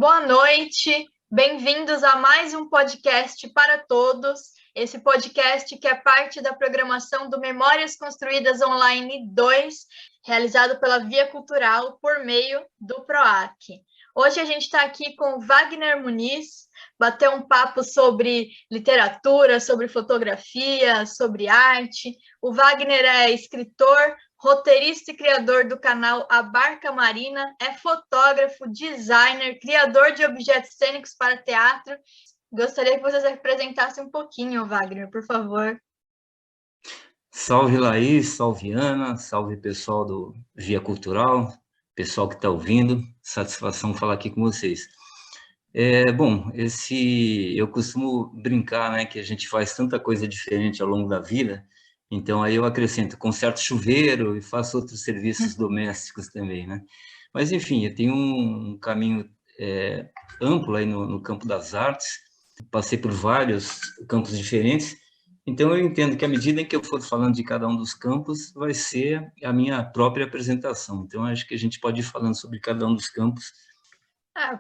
Boa noite, bem-vindos a mais um podcast para todos. Esse podcast que é parte da programação do Memórias Construídas Online 2, realizado pela Via Cultural por meio do PROAC. Hoje a gente está aqui com Wagner Muniz, bater um papo sobre literatura, sobre fotografia, sobre arte. O Wagner é escritor, roteirista e criador do canal A Barca Marina, é fotógrafo, designer, criador de objetos cênicos para teatro. Gostaria que vocês apresentassem um pouquinho, Wagner, por favor. Salve, Laís, salve, Ana, salve, pessoal do Via Cultural, pessoal que está ouvindo, satisfação falar aqui com vocês. Eu costumo brincar, né, que a gente faz tanta coisa diferente ao longo da vida, então aí eu acrescento, conserto chuveiro e faço outros serviços domésticos também, né? Mas, enfim, eu tenho um caminho amplo aí no campo das artes, passei por vários campos diferentes, então eu entendo que à medida em que eu for falando de cada um dos campos, vai ser a minha própria apresentação. Então, acho que a gente pode ir falando sobre cada um dos campos.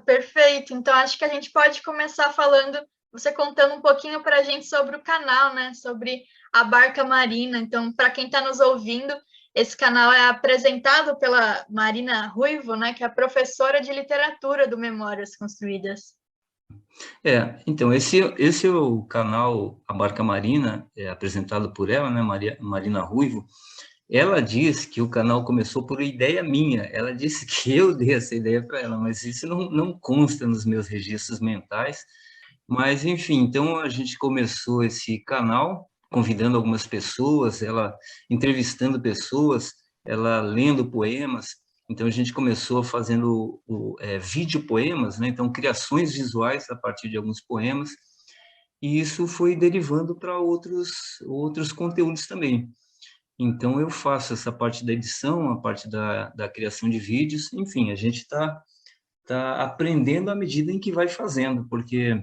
Perfeito. Então, acho que a gente pode começar falando, você contando um pouquinho para a gente sobre o canal, né? Sobre a Barca Marina. Então, para quem está nos ouvindo, esse canal é apresentado pela Marina Ruivo, né? Que é a professora de literatura do Memórias Construídas. Então, esse é o canal A Barca Marina, apresentado por ela, né, Marina Ruivo. Ela diz que o canal começou por ideia minha. Ela disse que eu dei essa ideia para ela, mas isso não consta nos meus registros mentais. Mas, enfim, então a gente começou esse canal convidando algumas pessoas, ela entrevistando pessoas, ela lendo poemas. Então, a gente começou fazendo vídeo poemas, né? Então, criações visuais a partir de alguns poemas, e isso foi derivando para outros conteúdos também. Então, eu faço essa parte da edição, a parte da criação de vídeos, enfim, a gente tá aprendendo à medida em que vai fazendo, porque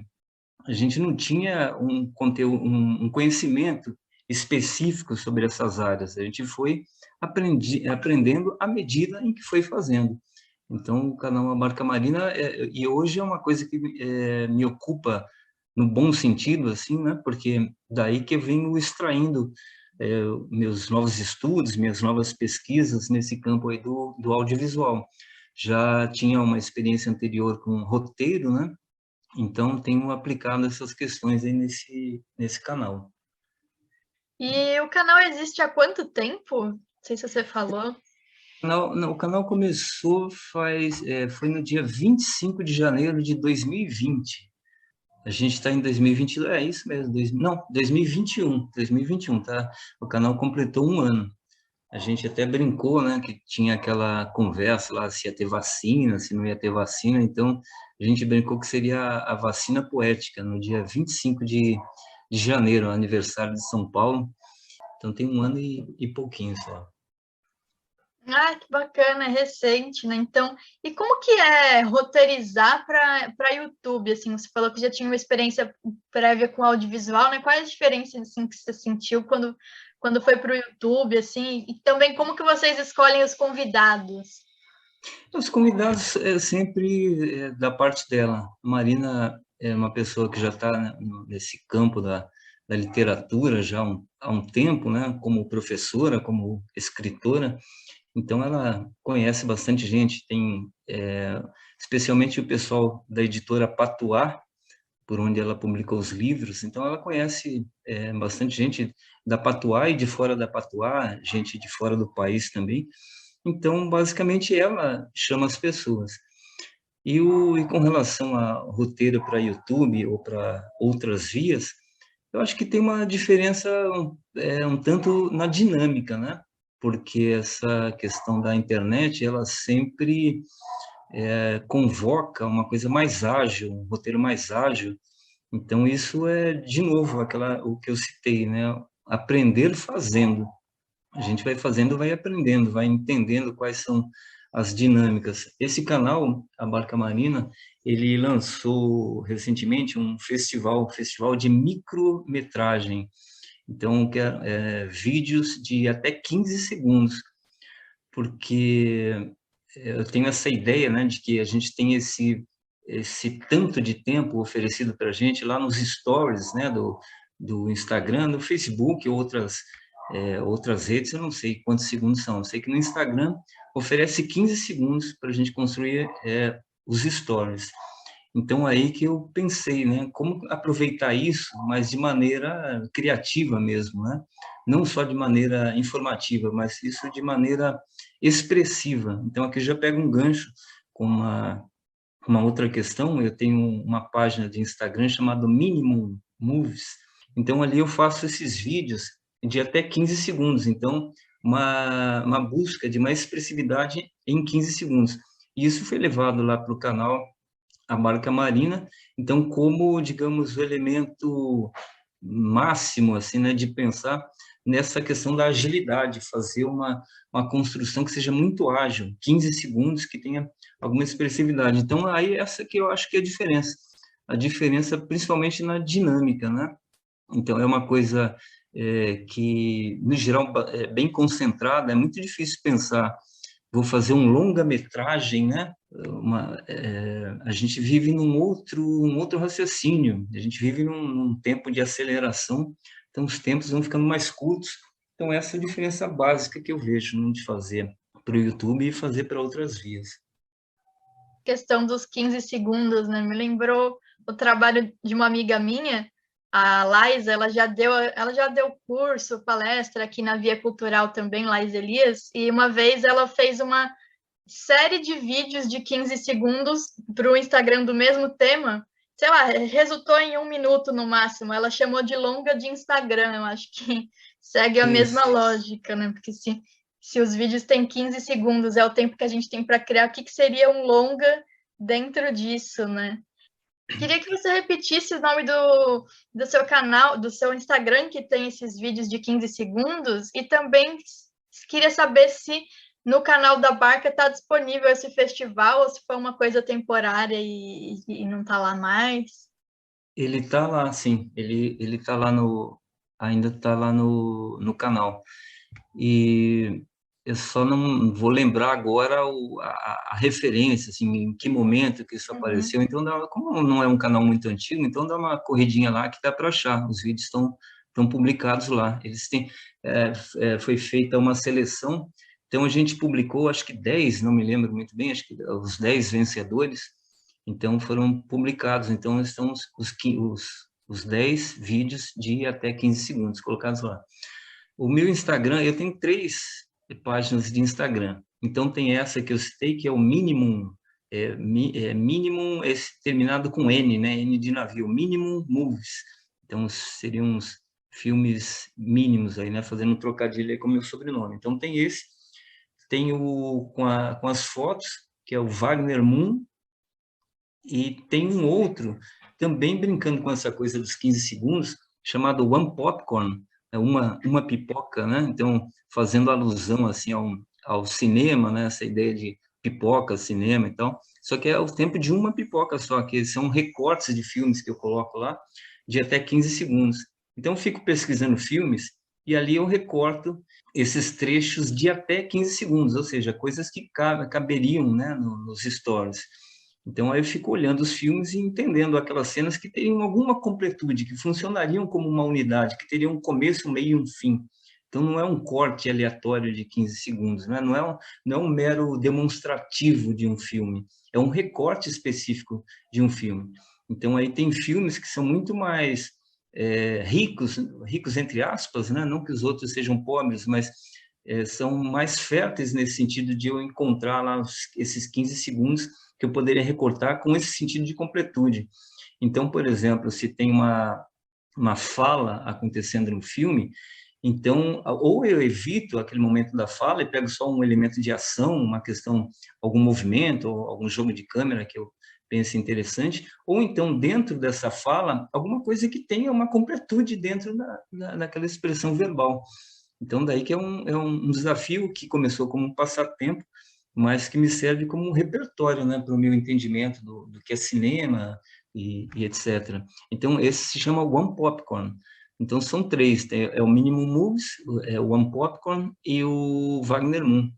a gente não tinha um conteúdo, um conhecimento específico sobre essas áreas. A gente foi aprendendo à medida em que foi fazendo. Então, o canal A Barca Marina, e hoje é uma coisa que me ocupa no bom sentido, assim, né? Porque daí que eu venho extraindo meus novos estudos, minhas novas pesquisas nesse campo aí do audiovisual. Já tinha uma experiência anterior com roteiro, né? Então, tenho aplicado essas questões aí nesse canal. E o canal existe há quanto tempo? Não sei se você falou. O canal começou foi no dia 25 de janeiro de 2020. A gente está em 2022, é isso mesmo, 2021, tá? O canal completou um ano. A gente até brincou, né, que tinha aquela conversa lá se ia ter vacina, se não ia ter vacina, então a gente brincou que seria a vacina poética, no dia 25 de janeiro, aniversário de São Paulo, então tem um ano e pouquinho só. Que bacana, é recente, né? Então, e como que é roteirizar para YouTube? Assim, você falou que já tinha uma experiência prévia com audiovisual, né? Quais as diferenças assim, que você sentiu quando foi para o YouTube, assim? E também como que vocês escolhem os convidados? Os convidados é sempre da parte dela. A Marina é uma pessoa que já está nesse campo da literatura já há um tempo, né? Como professora, como escritora. Então, ela conhece bastante gente, tem especialmente o pessoal da editora Patuá, por onde ela publicou os livros. Então, ela conhece bastante gente da Patuá e de fora da Patuá, gente de fora do país também. Então, basicamente, ela chama as pessoas. E com relação a roteiro para YouTube ou para outras vias, eu acho que tem uma diferença um tanto na dinâmica, né? Porque essa questão da internet, ela sempre convoca uma coisa mais ágil, um roteiro mais ágil. Então, isso é, de novo, o que eu citei, né? Aprender fazendo. A gente vai fazendo, vai aprendendo, vai entendendo quais são as dinâmicas. Esse canal, a Barca Marina, ele lançou recentemente um festival de micrometragem. Então, vídeos de até 15 segundos, porque eu tenho essa ideia, né, de que a gente tem esse tanto de tempo oferecido para a gente lá nos stories, né, do Instagram, do Facebook, outras redes, eu não sei quantos segundos são. Eu sei que no Instagram oferece 15 segundos para a gente construir os stories. Então, aí que eu pensei, né, como aproveitar isso, mas de maneira criativa mesmo, né? Não só de maneira informativa, mas isso de maneira expressiva. Então, aqui já pego um gancho com uma outra questão. Eu tenho uma página de Instagram chamada Minimum Movies. Então, ali eu faço esses vídeos de até 15 segundos. Então, uma busca de mais expressividade em 15 segundos. E isso foi levado lá para o canal A Barca Marina. Então, como, digamos, o elemento máximo, assim, né, de pensar nessa questão da agilidade, fazer uma construção que seja muito ágil, 15 segundos, que tenha alguma expressividade. Então, aí essa que eu acho que é a diferença principalmente na dinâmica, né? Então, é uma coisa que, no geral, é bem concentrada, é muito difícil pensar, vou fazer um longa-metragem, né? A gente vive um outro raciocínio, a gente vive num tempo de aceleração, então os tempos vão ficando mais curtos. Então, essa é a diferença básica que eu vejo, né, de fazer para o YouTube e fazer para outras vias. Questão dos 15 segundos, né? Me lembrou o trabalho de uma amiga minha, a Laís, ela já deu curso, palestra aqui na Via Cultural também, Laís Elias, e uma vez ela fez uma série de vídeos de 15 segundos para o Instagram do mesmo tema, sei lá, resultou em 1 minuto no máximo. Ela chamou de longa de Instagram, eu acho que segue a mesma lógica, né? Porque se os vídeos têm 15 segundos, é o tempo que a gente tem para criar, o que seria um longa dentro disso, né? Queria que você repetisse o nome do seu canal, do seu Instagram, que tem esses vídeos de 15 segundos, e também queria saber se no canal da Barca está disponível esse festival, ou se foi uma coisa temporária e não está lá mais. Ele está lá, sim, ele tá lá ainda está lá no canal. E eu só não vou lembrar agora a referência, assim, em que momento que isso apareceu. Então, como não é um canal muito antigo, então dá uma corridinha lá que dá para achar. Os vídeos estão publicados lá. Eles têm, foi feita uma seleção. Então, a gente publicou, acho que 10, não me lembro muito bem, acho que os 10 vencedores, então foram publicados. Então, estão os 10 vídeos de até 15 segundos colocados lá. O meu Instagram, eu tenho 3 páginas de Instagram. Então, tem essa que eu citei, que é o Minimum, Minimum terminado com N, né? N de navio, Minimum Movies. Então, seriam uns filmes mínimos aí, né? Fazendo um trocadilho aí com o meu sobrenome. Então, tem esse. Tem com as fotos, que é o Wagner Moon. E tem um outro, também brincando com essa coisa dos 15 segundos, chamado One Popcorn, uma pipoca, né? Então, fazendo alusão assim ao cinema, né? Essa ideia de pipoca, cinema e tal. Só que é o tempo de uma pipoca só, que são recortes de filmes que eu coloco lá, de até 15 segundos. Então, eu fico pesquisando filmes e ali eu recorto esses trechos de até 15 segundos, ou seja, coisas que caberiam, né, nos stories. Então, aí eu fico olhando os filmes e entendendo aquelas cenas que teriam alguma completude, que funcionariam como uma unidade, que teriam um começo, um meio e um fim. Então, não é um corte aleatório de 15 segundos, né? Não é um mero demonstrativo de um filme, é um recorte específico de um filme. Então, aí tem filmes que são muito mais ricos entre aspas, né? Não que os outros sejam pobres, mas são mais férteis nesse sentido de eu encontrar lá esses 15 segundos que eu poderia recortar com esse sentido de completude. Então, por exemplo, se tem uma fala acontecendo no filme, então, ou eu evito aquele momento da fala e pego só um elemento de ação, uma questão, algum movimento, ou algum jogo de câmera que eu pense interessante, ou então, dentro dessa fala, alguma coisa que tenha uma completude dentro daquela expressão verbal. Então, daí que é um desafio que começou como um passatempo, mas que me serve como um repertório, né, para o meu entendimento do que é cinema e etc. Então, esse se chama One Popcorn. Então, são 3, é o Minimum Movies, é o One Popcorn e o Wagner Moon.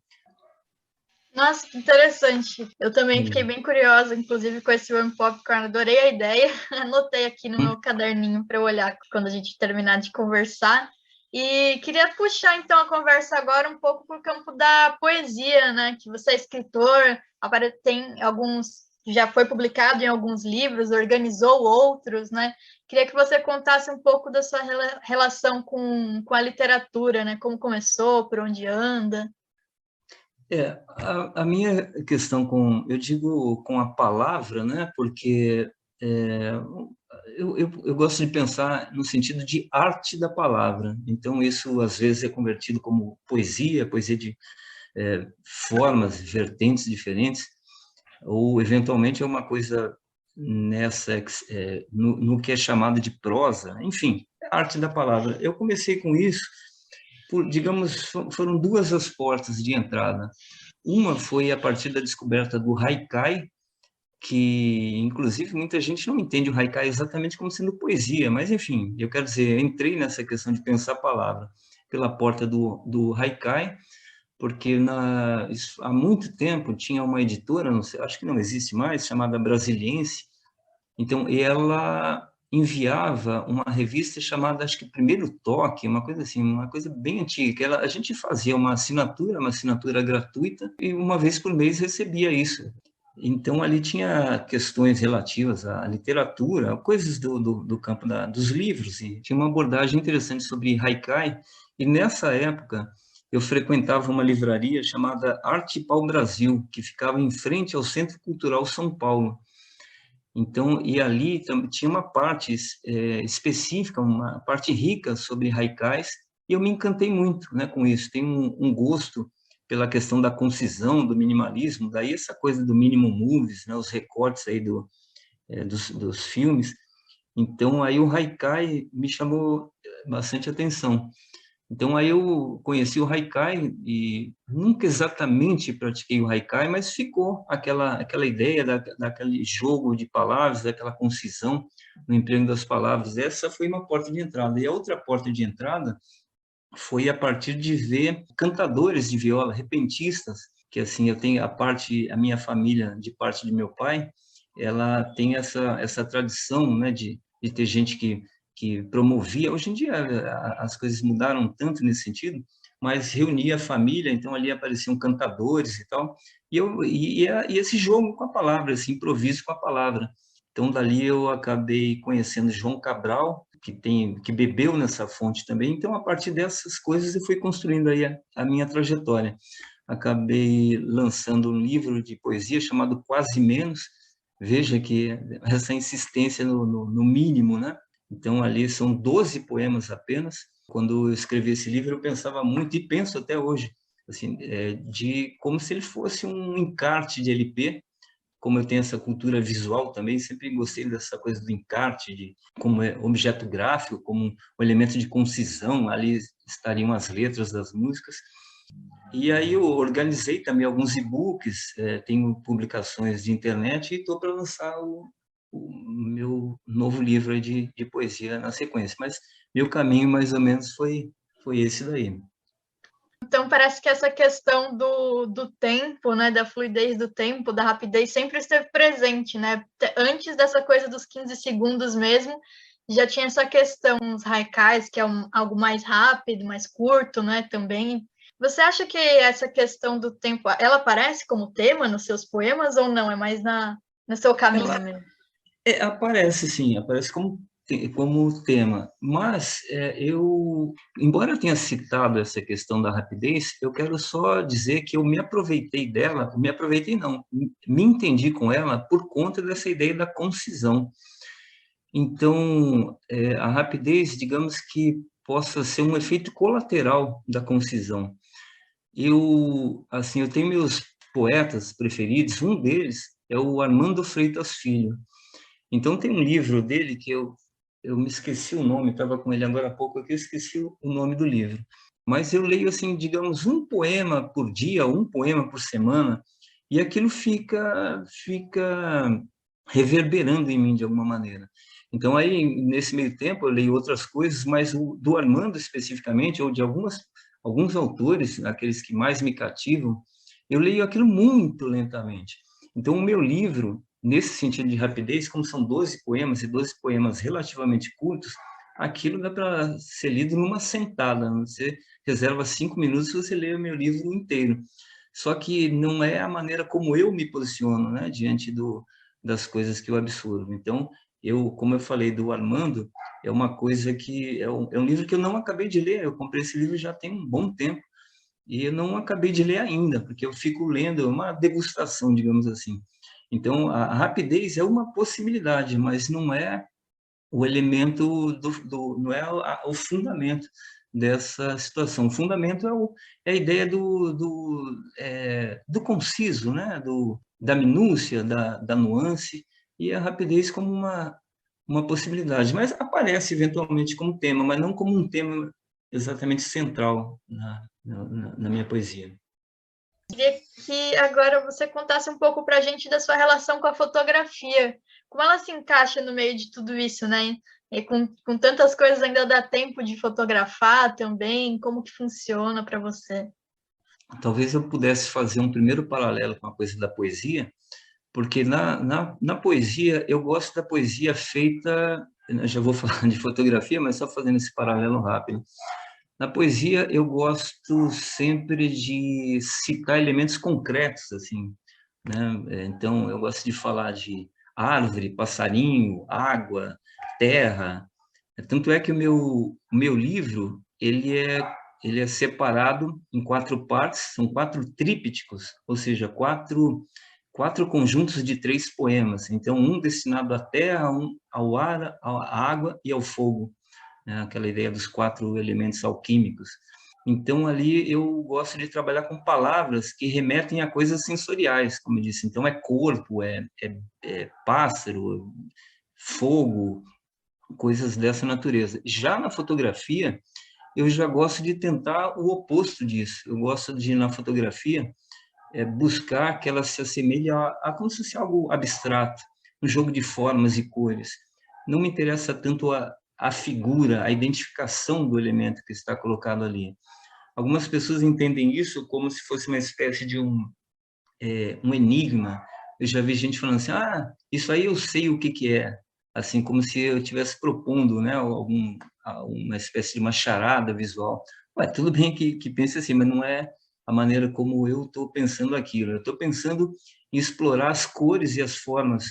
Nossa, que interessante. Eu também fiquei bem curiosa, inclusive com esse One Popcorn, adorei a ideia. Anotei aqui no meu caderninho para eu olhar quando a gente terminar de conversar. E queria puxar então a conversa agora um pouco para o campo da poesia, né? Que você é escritor, tem alguns, já foi publicado em alguns livros, organizou outros, né? Queria que você contasse um pouco da sua relação com a literatura, né? Como começou, por onde anda. A minha questão eu digo com a palavra, né? Porque eu gosto de pensar no sentido de arte da palavra. Então, isso às vezes é convertido como poesia de formas, vertentes diferentes, ou eventualmente é uma coisa no que é chamado de prosa, enfim, arte da palavra. Eu comecei com isso digamos, foram duas as portas de entrada. Uma foi a partir da descoberta do haikai, que inclusive muita gente não entende o haikai exatamente como sendo poesia, mas enfim, eu quero dizer, eu entrei nessa questão de pensar a palavra pela porta do haikai, porque há muito tempo tinha uma editora, não sei, acho que não existe mais, chamada Brasiliense. Então ela enviava uma revista chamada, acho que Primeiro Toque, uma coisa assim, uma coisa bem antiga, que a gente fazia uma assinatura gratuita, e uma vez por mês recebia isso. Então, ali tinha questões relativas à literatura, coisas do campo dos livros, e tinha uma abordagem interessante sobre haikai, e nessa época eu frequentava uma livraria chamada Arte Pau Brasil, que ficava em frente ao Centro Cultural São Paulo. Então, e ali tinha uma parte específica, uma parte rica sobre haikais, e eu me encantei muito, né, com isso. Tenho um gosto pela questão da concisão, do minimalismo, daí essa coisa do minimum movies, né, os recortes aí dos filmes. Então, aí o haikai me chamou bastante atenção. Então, aí eu conheci o haikai e nunca exatamente pratiquei o haikai, mas ficou aquela ideia daquele jogo de palavras, daquela concisão no emprego das palavras. Essa foi uma porta de entrada. E a outra porta de entrada foi a partir de ver cantadores de viola, repentistas, que assim, eu tenho a minha família, de parte de meu pai, ela tem essa tradição, né, de ter gente que promovia. Hoje em dia as coisas mudaram tanto nesse sentido, mas reunia a família, então ali apareciam cantadores e tal, e esse jogo com a palavra, esse improviso com a palavra. Então dali eu acabei conhecendo João Cabral, que bebeu nessa fonte também. Então a partir dessas coisas eu fui construindo aí a minha trajetória. Acabei lançando um livro de poesia chamado Quase Menos. Veja que essa insistência no mínimo, né? Então, ali são 12 poemas apenas. Quando eu escrevi esse livro, eu pensava muito, e penso até hoje, assim, de como se ele fosse um encarte de LP. Como eu tenho essa cultura visual também, sempre gostei dessa coisa do encarte, como objeto gráfico, como um elemento de concisão, ali estariam as letras das músicas. E aí eu organizei também alguns e-books, tenho publicações de internet e estou para lançar o meu novo livro de poesia na sequência. Mas meu caminho, mais ou menos, foi esse daí. Então, parece que essa questão do tempo, né, da fluidez do tempo, da rapidez, sempre esteve presente, né? Antes dessa coisa dos 15 segundos mesmo, já tinha essa questão, os haikais, que é algo mais rápido, mais curto, né, também. Você acha que essa questão do tempo, ela aparece como tema nos seus poemas ou não? É mais no seu caminho mesmo? Aparece, sim, aparece como tema, mas embora eu tenha citado essa questão da rapidez, eu quero só dizer que eu me aproveitei dela, me aproveitei não, me entendi com ela por conta dessa ideia da concisão. Então, a rapidez, digamos que possa ser um efeito colateral da concisão. Eu tenho meus poetas preferidos, um deles é o Armando Freitas Filho. Então, tem um livro dele que eu me esqueci o nome, estava com ele agora há pouco, eu esqueci o nome do livro. Mas eu leio, assim, digamos, um poema por dia, um poema por semana, e aquilo fica reverberando em mim de alguma maneira. Então, aí, nesse meio tempo, eu leio outras coisas, mas do Armando especificamente, ou de alguns autores, aqueles que mais me cativam, eu leio aquilo muito lentamente. Então, o meu livro, nesse sentido de rapidez, como são 12 poemas, e 12 poemas relativamente curtos, aquilo dá para ser lido numa sentada. Você reserva 5 minutos e você lê o meu livro inteiro. Só que não é a maneira como eu me posiciono, né, diante das coisas que eu absorvo. Então, como eu falei do Armando, é uma coisa que é um livro que eu não acabei de ler. Eu comprei esse livro já tem um bom tempo e eu não acabei de ler ainda, porque eu fico lendo uma degustação, digamos assim. Então, a rapidez é uma possibilidade, mas não é o elemento não é o fundamento dessa situação. O fundamento é a ideia do conciso, né? Da minúcia, da nuance, e a rapidez como uma possibilidade. Mas aparece eventualmente como tema, mas não como um tema exatamente central na minha poesia. Queria que agora você contasse um pouco para a gente da sua relação com a fotografia. Como ela se encaixa no meio de tudo isso, né? E com tantas coisas ainda dá tempo de fotografar também? Como que funciona para você? Talvez eu pudesse fazer um primeiro paralelo com a coisa da poesia, porque na poesia, eu gosto da poesia feita, eu já vou falar de fotografia, mas só fazendo esse paralelo rápido. Na poesia, eu gosto sempre de citar elementos concretos, assim, né? Então, eu gosto de falar de árvore, passarinho, água, terra. Tanto é que o meu livro, ele é separado em 4 partes, são 4 trípticos, ou seja, quatro conjuntos de 3 poemas. Então, um destinado à terra, um ao ar, à água e ao fogo, né? Aquela ideia dos 4 elementos alquímicos. Então, ali eu gosto de trabalhar com palavras que remetem a coisas sensoriais, como eu disse. Então, é corpo, é pássaro, fogo, coisas dessa natureza. Já na fotografia, eu já gosto de tentar o oposto disso. Eu gosto de, na fotografia, buscar que ela se assemelhe a como se fosse algo abstrato, um jogo de formas e cores. Não me interessa tanto a figura, a identificação do elemento que está colocado ali. Algumas pessoas entendem isso como se fosse uma espécie de um enigma. Eu já vi gente falando assim, isso aí eu sei o que que é, assim, como se eu estivesse propondo, né, uma espécie de uma charada visual. Ué, tudo bem que pense assim, mas não é a maneira como eu estou pensando aquilo. Eu estou pensando em explorar as cores e as formas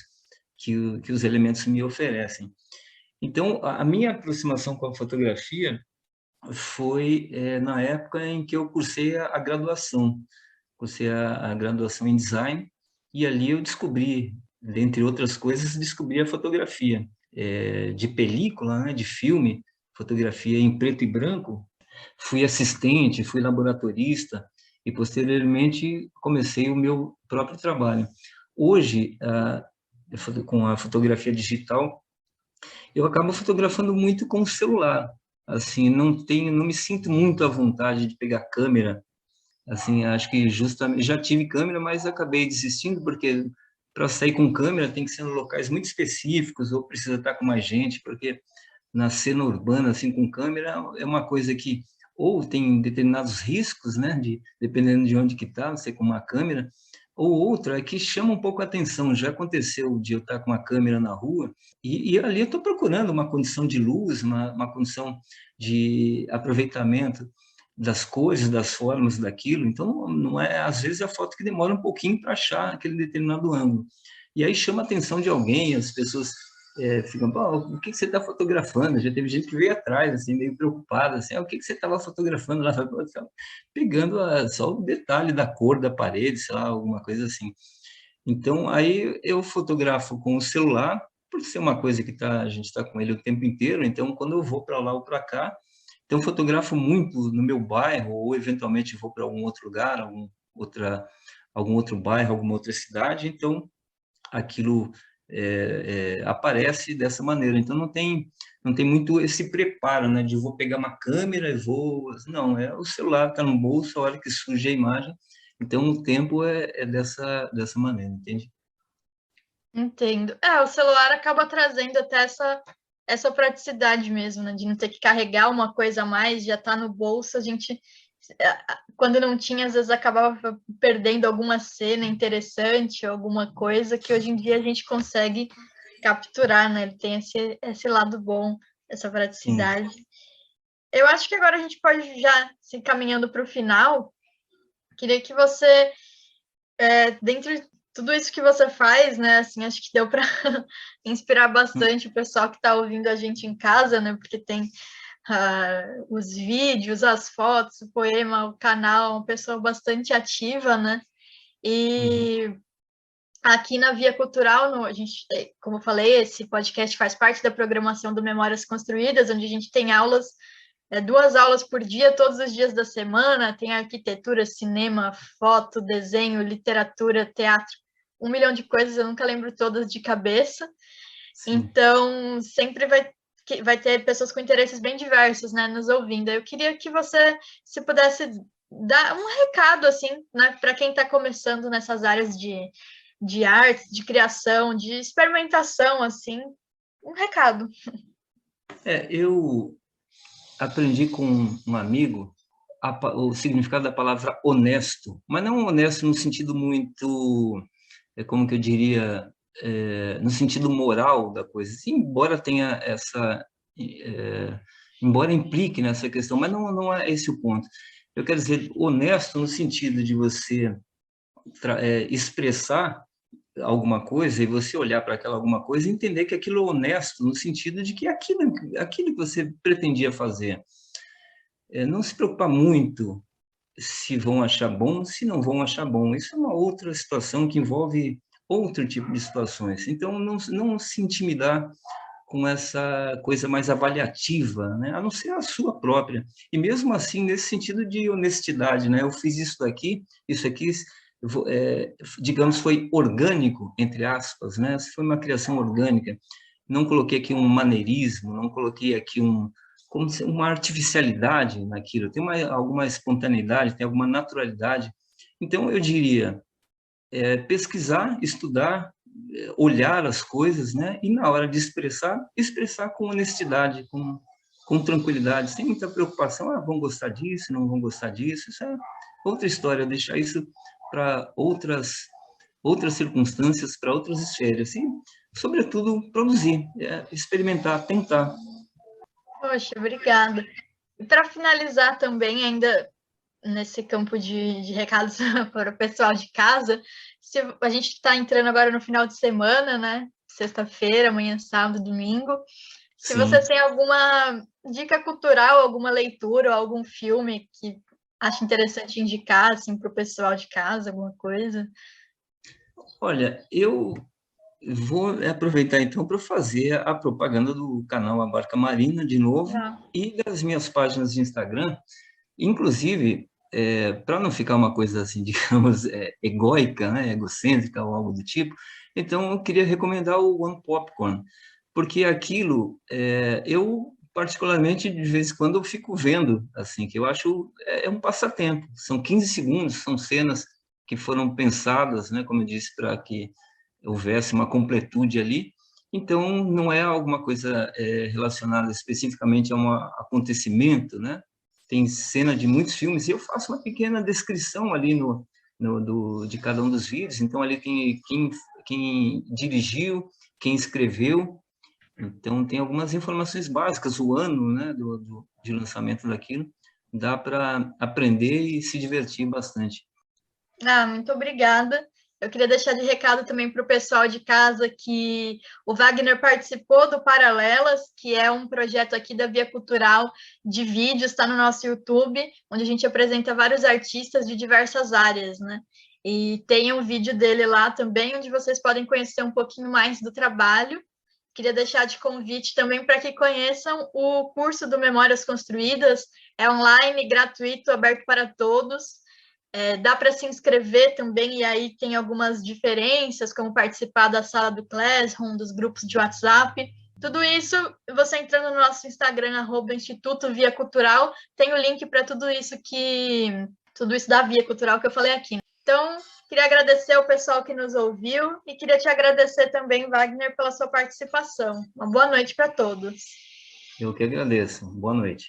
que os elementos me oferecem. Então, a minha aproximação com a fotografia foi na época em que eu cursei a graduação. Cursei a graduação em design e ali eu descobri, dentre outras coisas, descobri a fotografia de película, né, de filme, fotografia em preto e branco. Fui assistente, fui laboratorista e posteriormente comecei o meu próprio trabalho. Hoje, com a fotografia digital, eu acabo fotografando muito com o celular. Assim, não me sinto muito à vontade de pegar câmera. Assim, acho que justamente já tive câmera, mas acabei desistindo porque para sair com câmera tem que ser em locais muito específicos ou precisa estar com mais gente, porque na cena urbana assim com câmera é uma coisa que ou tem determinados riscos, né, dependendo de onde que tá, você com uma câmera, ou outra é que chama um pouco a atenção. Já aconteceu de eu estar com uma câmera na rua e ali eu estou procurando uma condição de luz, uma condição de aproveitamento das cores, das formas daquilo. Então, não é, às vezes a foto que demora um pouquinho para achar aquele determinado ângulo. E aí chama a atenção de alguém, as pessoas ficam, o que você está fotografando? Já teve gente que veio atrás, assim, meio preocupada, assim, o que você estava fotografando lá? Pegando só o detalhe da cor da parede, sei lá, alguma coisa assim. Então, aí eu fotografo com o celular, por ser uma coisa que a gente está com ele o tempo inteiro, então quando eu vou para lá ou para cá, então fotografo muito no meu bairro, ou eventualmente vou para algum outro lugar, algum outro bairro, alguma outra cidade, então aquilo aparece dessa maneira. Então não tem muito esse preparo, né, de vou pegar uma câmera e vou... Não, o celular está no bolso, a hora que surge a imagem, então o tempo é dessa maneira, entende? Entendo. O celular acaba trazendo até essa praticidade mesmo, né? De não ter que carregar uma coisa a mais, já tá no bolso, a gente quando não tinha, às vezes acabava perdendo alguma cena interessante, alguma coisa que hoje em dia a gente consegue capturar, né? Ele tem esse lado bom, essa Sim. praticidade. Eu acho que agora a gente pode já se encaminhando para o final. Queria que você, dentro de tudo isso que você faz, né? Assim, acho que deu para inspirar bastante o pessoal que está ouvindo a gente em casa, né? Porque tem os vídeos, as fotos, o poema, o canal, uma pessoa bastante ativa, né? Uhum. E aqui na Via Cultural, a gente, como eu falei, esse podcast faz parte da programação do Memórias Construídas, onde a gente tem aulas, 2 aulas por dia, todos os dias da semana, tem arquitetura, cinema, foto, desenho, literatura, teatro, 1 milhão de coisas, eu nunca lembro todas de cabeça. Sim. Então, sempre vai ter pessoas com interesses bem diversos, né, nos ouvindo. Eu queria que você, se pudesse dar um recado, assim, né, para quem está começando nessas áreas de arte, de criação, de experimentação, assim, um recado. Eu aprendi com um amigo o significado da palavra honesto, mas não honesto no sentido muito, como que eu diria, no sentido moral da coisa, sim, embora tenha embora implique nessa questão, mas não é esse o ponto. Eu quero dizer honesto no sentido de você expressar alguma coisa e você olhar para aquela alguma coisa e entender que aquilo é honesto no sentido de que aquilo que você pretendia fazer. Não se preocupar muito se vão achar bom, se não vão achar bom. Isso é uma outra situação que envolve outro tipo de situações. Então, não se intimidar com essa coisa mais avaliativa, né? A não ser a sua própria. E mesmo assim, nesse sentido de honestidade, né? Eu fiz isso aqui, digamos, foi orgânico, entre aspas, né? Foi uma criação orgânica. Não coloquei aqui um maneirismo, não coloquei aqui como uma artificialidade naquilo, tem alguma espontaneidade, tem alguma naturalidade. Então, eu diria, pesquisar, estudar, olhar as coisas, né? E na hora de expressar com honestidade, com tranquilidade, sem muita preocupação, vão gostar disso, não vão gostar disso, isso é outra história, deixar isso para outras circunstâncias, para outras esferas, e, sobretudo, produzir, experimentar, tentar. Poxa, obrigada. E para finalizar também, ainda nesse campo de recados para o pessoal de casa, se a gente está entrando agora no final de semana, né? Sexta-feira, amanhã, sábado, domingo. Se você Sim. tem alguma dica cultural, alguma leitura, ou algum filme que acha interessante indicar assim, para o pessoal de casa, alguma coisa. Olha, eu vou aproveitar então para fazer a propaganda do canal A Barca Marina de novo Legal. e das minhas páginas de Instagram. Inclusive, para não ficar uma coisa assim, digamos, egóica, né, egocêntrica ou algo do tipo, então eu queria recomendar o One Popcorn, porque aquilo, eu particularmente, de vez em quando, eu fico vendo, assim, que eu acho é um passatempo. São 15 segundos, são cenas que foram pensadas, né, como eu disse, para que houvesse uma completude ali. Então, não é alguma coisa relacionada especificamente a um acontecimento, né? Tem cena de muitos filmes, e eu faço uma pequena descrição ali de cada um dos vídeos. Então, ali tem quem dirigiu, quem escreveu. Então, tem algumas informações básicas, o ano, né, de lançamento daquilo. Dá para aprender e se divertir bastante. Muito obrigada. Eu queria deixar de recado também para o pessoal de casa que o Wagner participou do Paralelas, que é um projeto aqui da Via Cultural de vídeos, está no nosso YouTube, onde a gente apresenta vários artistas de diversas áreas, né? E tem um vídeo dele lá também, onde vocês podem conhecer um pouquinho mais do trabalho. Queria deixar de convite também para que conheçam o curso do Memórias Construídas, é online, gratuito, aberto para todos. Dá para se inscrever também, e aí tem algumas diferenças, como participar da sala do Classroom, dos grupos de WhatsApp. Tudo isso, você entrando no nosso Instagram, @Instituto Via Cultural, tem o link para tudo isso da Via Cultural que eu falei aqui. Então, queria agradecer ao pessoal que nos ouviu e queria te agradecer também, Wagner, pela sua participação. Uma boa noite para todos. Eu que agradeço. Boa noite.